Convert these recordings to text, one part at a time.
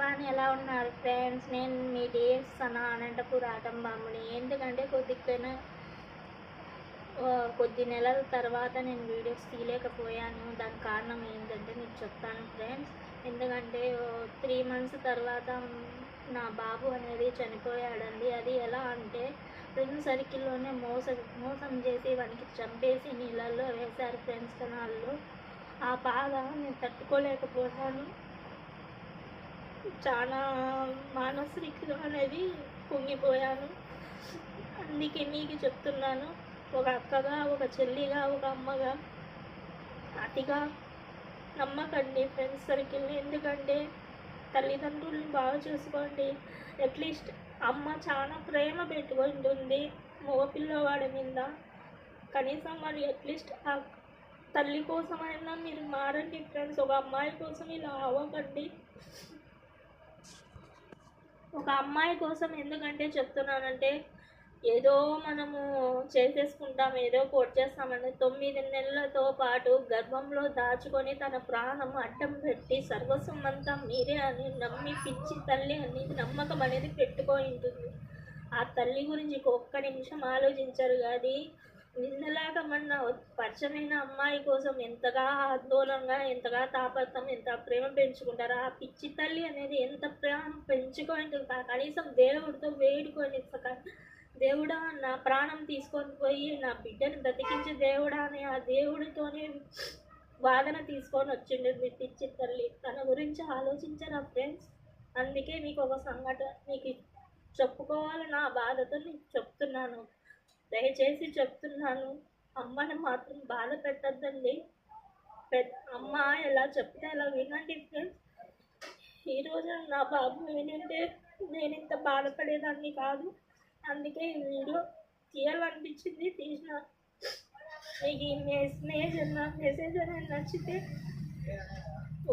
Everyone, ఎలా ఉన్నారు friends? నేను మీ డిఎస్ సనా అనంతపూర్ ఆటంబాముని. ఎందుకంటే కొద్ది నెలల తర్వాత నేను వీడియోస్ తీయలేకపోయాను. దానికి కారణం ఏంటంటే మీకు చెప్తాను ఫ్రెండ్స్. ఎందుకంటే 3 months తర్వాత నా బాబు అనేది చనిపోయాడండి. అది ఎలా అంటే ఫ్రెండ్స్ సర్కిల్లోనే మోసం చేసి వానికి చంపేసి నీళ్ళల్లో వేశారు ఫ్రెండ్స్ కెనాల్లో. ఆ బాధ నేను తట్టుకోలేకపోయాను. చాలా మానసికంగా అనేది కుంగిపోయాను. అందుకే మీకు చెప్తున్నాను, ఒక అక్కగా, ఒక చెల్లిగా, ఒక అమ్మగా అతిగా నమ్మకండి ఫ్రెండ్స్ సర్కిల్ని. ఎందుకంటే తల్లిదండ్రుల్ని బాగా చూసుకోండి. అట్లీస్ట్ అమ్మ చాలా ప్రేమ పెట్టుకుంటుంది మగపిల్లవాడి మీద. కనీసం మరి అట్లీస్ట్ ఆ తల్లి కోసమైనా మీరు మారండి ఫ్రెండ్స్. ఒక అమ్మాయి కోసం ఇలా అవ్వకండి. ఒక అమ్మాయి కోసం ఎందుకంటే చెప్తున్నానంటే, ఏదో మనము చేసేసుకుంటాం, ఏదో చేస్తామని 9 నెలలతో పాటు గర్భంలో దాచుకొని తన ప్రాణం అడ్డం పెట్టి సర్వస్వం అంతా మీరే అని నమ్మి పిచ్చి తల్లి అని నమ్మకం అనేది పెట్టుకొని ఉంటుంది. ఆ తల్లి గురించి ఒక్క నిమిషం ఆలోచించరు. కానీ నిన్నలాగా మన పరిచయమైన అమ్మాయి కోసం ఎంతగా ఆందోళనగా, ఎంతగా తాపత్రం, ఎంత ప్రేమ పెంచుకుంటారు. ఆ పిచ్చి తల్లి అనేది ఎంత ప్రేమ పెంచుకొని కనీసం దేవుడితో వేడుకొని, దేవుడా నా ప్రాణం తీసుకొని పోయి నా బిడ్డను బ్రతికించే దేవుడా అని ఆ దేవుడితోనే వాదన తీసుకొని వచ్చిండేది పిచ్చి తల్లి. తన గురించి ఆలోచించారు ఆ ఫ్రెండ్స్. అందుకే మీకు ఒక సంఘటన మీకు చెప్పుకోవాలి. నా బాధతో నీకు చెప్తున్నాను, దయచేసి చెప్తున్నాను. అమ్మని మాత్రం బాధ పెట్టద్దండి. అమ్మ ఎలా చెప్తే అలా వినండి ఫ్రెండ్స్. ఈరోజు నా బాబు వినింటే నేను ఇంత బాధపడేదాన్ని కాదు. అందుకే ఈ వీడియో తీయాలనిపించింది, తీసిన. మీకు ఈ మెసేజ్ అనేది నచ్చితే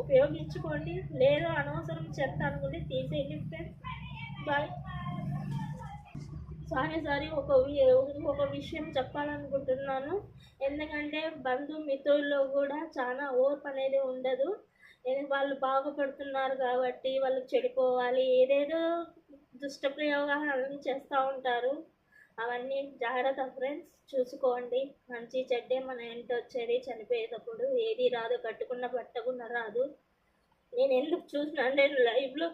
ఉపయోగించుకోండి, లేదా అనవసరం చెప్తా అనుకుంటే తీసేయండి ఫ్రెండ్స్. బాయ్. సారీ ఒక విషయం చెప్పాలనుకుంటున్నాను. ఎందుకంటే బంధుమిత్రుల్లో కూడా చాలా ఓర్పు అనేది ఉండదు. వాళ్ళు బాగుపడుతున్నారు కాబట్టి వాళ్ళు చెడిపోవాలి, ఏదేదో దుష్ట ప్రయోగాలు చేస్తూ ఉంటారు. అవన్నీ జాగ్రత్త ఫ్రెండ్స్, చూసుకోండి. మంచి చెడ్డే మన ఇంటి వచ్చేది చనిపోయేటప్పుడు. ఏది రాదు, కట్టుకున్న పట్టకుండా రాదు. నేను ఎందుకు చూసిన అంటే లైవ్లో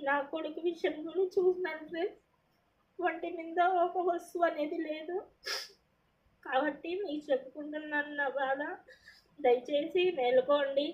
నా కొడుకు విషయం కూడా చూసినాను ఫ్రెండ్స్. వంటి మీద ఒక వస్తువు అనేది లేదు కాబట్టి మీకు చెప్పుకుంటున్నాను నా బాధ. దయచేసి మేలుకోండి.